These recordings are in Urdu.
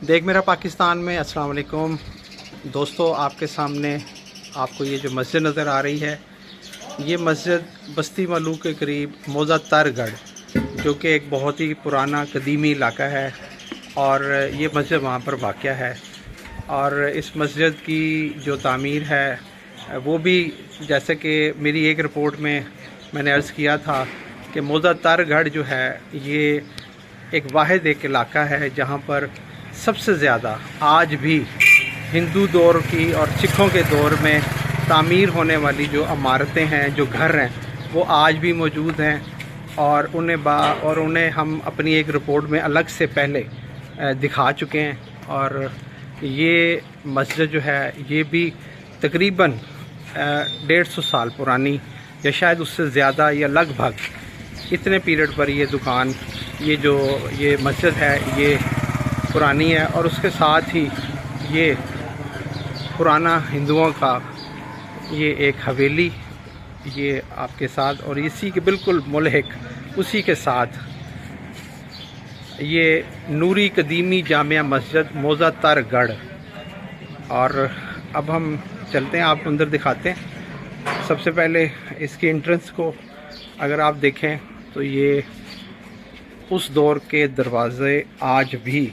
دیکھ میرا پاکستان میں السلام علیکم دوستو، آپ کے سامنے آپ کو یہ جو مسجد نظر آ رہی ہے، یہ مسجد بستی ملو کے قریب موزہ تر گڑھ، جو کہ ایک بہت ہی پرانا قدیمی علاقہ ہے، اور یہ مسجد وہاں پر واقع ہے۔ اور اس مسجد کی جو تعمیر ہے وہ بھی جیسے کہ میری ایک رپورٹ میں نے عرض کیا تھا کہ موزہ تر گڑھ جو ہے یہ ایک علاقہ ہے جہاں پر سب سے زیادہ آج بھی ہندو دور کی اور سکھوں کے دور میں تعمیر ہونے والی جو عمارتیں ہیں، جو گھر ہیں، وہ آج بھی موجود ہیں، اور انہیں ہم اپنی ایک رپورٹ میں الگ سے پہلے دکھا چکے ہیں۔ اور یہ مسجد جو ہے یہ بھی تقریباً 150 سال پرانی، یا شاید اس سے زیادہ، یا لگ بھگ اتنے پیریڈ پر یہ مسجد ہے یہ پرانی ہے۔ اور اس کے ساتھ ہی یہ پرانا ہندوؤں کا یہ ایک حویلی یہ آپ کے ساتھ، اور اسی کے بالکل ملحق اسی کے ساتھ یہ نوری قدیمی جامع مسجد موزہ تر گڑھ۔ اور اب ہم چلتے ہیں، آپ کو اندر دکھاتے ہیں۔ سب سے پہلے اس کی انٹرنس کو اگر آپ دیکھیں تو یہ اس دور کے دروازے آج بھی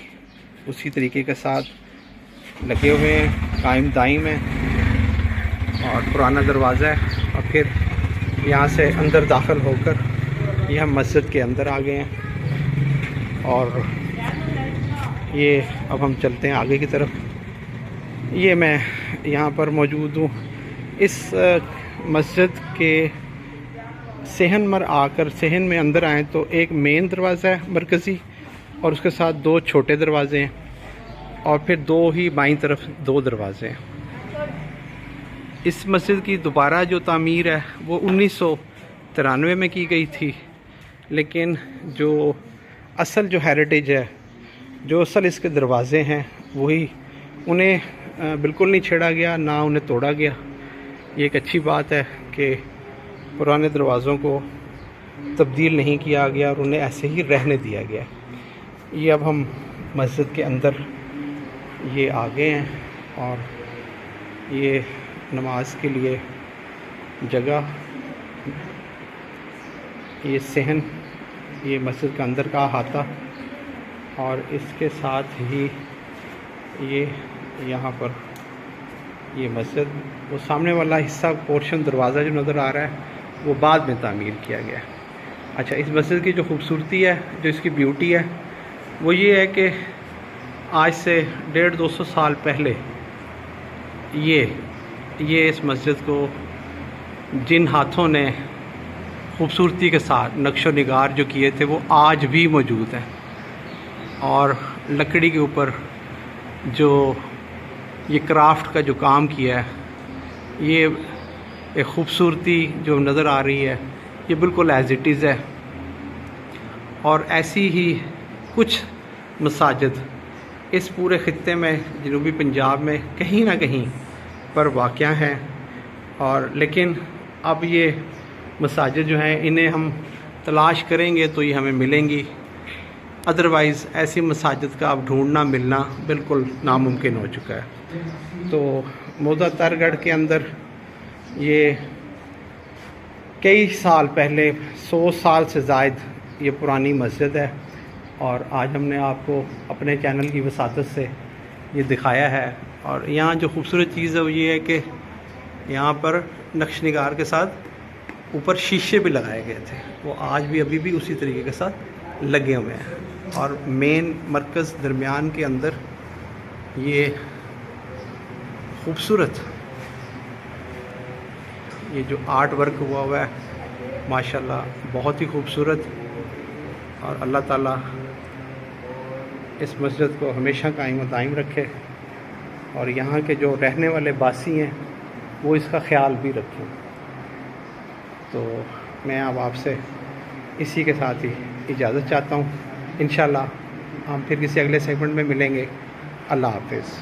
اسی طریقے کے ساتھ لگے ہوئے ہیں، قائم دائم ہیں، اور پرانا دروازہ ہے۔ اور پھر یہاں سے اندر داخل ہو کر یہ ہم مسجد کے اندر آ گئے ہیں، اور یہ اب ہم چلتے ہیں آگے کی طرف۔ یہ میں یہاں پر موجود ہوں اس مسجد کے صحن میں آ کر، صحن میں اندر آئیں تو ایک مین دروازہ ہے مرکزی، اور اس کے ساتھ 2 چھوٹے دروازے ہیں، اور پھر 2 ہی بائیں طرف 2 دروازے ہیں۔ اس مسجد کی دوبارہ جو تعمیر ہے وہ 1993 میں کی گئی تھی، لیکن جو اصل جو ہیریٹیج ہے، جو اصل اس کے دروازے ہیں، وہی انہیں بالکل نہیں چھیڑا گیا، نہ انہیں توڑا گیا۔ یہ ایک اچھی بات ہے کہ پرانے دروازوں کو تبدیل نہیں کیا گیا اور انہیں ایسے ہی رہنے دیا گیا۔ یہ اب ہم مسجد کے اندر یہ آ گئے ہیں، اور یہ نماز کے لیے جگہ، یہ صحن، یہ مسجد کا اندر کا احاطہ، اور اس کے ساتھ ہی یہ یہاں پر یہ مسجد، وہ سامنے والا حصہ پورشن دروازہ جو نظر آ رہا ہے وہ بعد میں تعمیر کیا گیا ہے۔ اچھا، اس مسجد کی جو خوبصورتی ہے، جو اس کی بیوٹی ہے، وہ یہ ہے کہ آج سے 150-200 سال پہلے یہ اس مسجد کو جن ہاتھوں نے خوبصورتی کے ساتھ نقش و نگار جو کیے تھے وہ آج بھی موجود ہیں، اور لکڑی کے اوپر جو یہ کرافٹ کا جو کام کیا ہے، یہ ایک خوبصورتی جو نظر آ رہی ہے یہ بالکل ایز اٹ از ہے۔ اور ایسی ہی کچھ مساجد اس پورے خطے میں، جنوبی پنجاب میں کہیں نہ کہیں پر واقع ہیں، اور لیکن اب یہ مساجد جو ہیں انہیں ہم تلاش کریں گے تو یہ ہمیں ملیں گی، ادروائز ایسی مساجد کا اب ڈھونڈنا ملنا بالکل ناممکن ہو چکا ہے۔ تو موزہ تر گڑھ کے اندر یہ کئی سال پہلے، 100 سال سے زائد یہ پرانی مسجد ہے، اور آج ہم نے آپ کو اپنے چینل کی وساطت سے یہ دکھایا ہے۔ اور یہاں جو خوبصورت چیز ہے وہ یہ ہے کہ یہاں پر نقش نگار کے ساتھ اوپر شیشے بھی لگائے گئے تھے، وہ آج بھی ابھی بھی اسی طریقے کے ساتھ لگے ہوئے ہیں۔ اور مین مرکز درمیان کے اندر یہ خوبصورت یہ جو آرٹ ورک ہوا ہے ماشاءاللہ بہت ہی خوبصورت، اور اللہ تعالیٰ اس مسجد کو ہمیشہ قائم و دائم رکھے، اور یہاں کے جو رہنے والے باسی ہیں وہ اس کا خیال بھی رکھیں۔ تو میں اب آپ سے اسی کے ساتھ ہی اجازت چاہتا ہوں، انشاءاللہ ہم پھر کسی اگلے سیگمنٹ میں ملیں گے۔ اللہ حافظ۔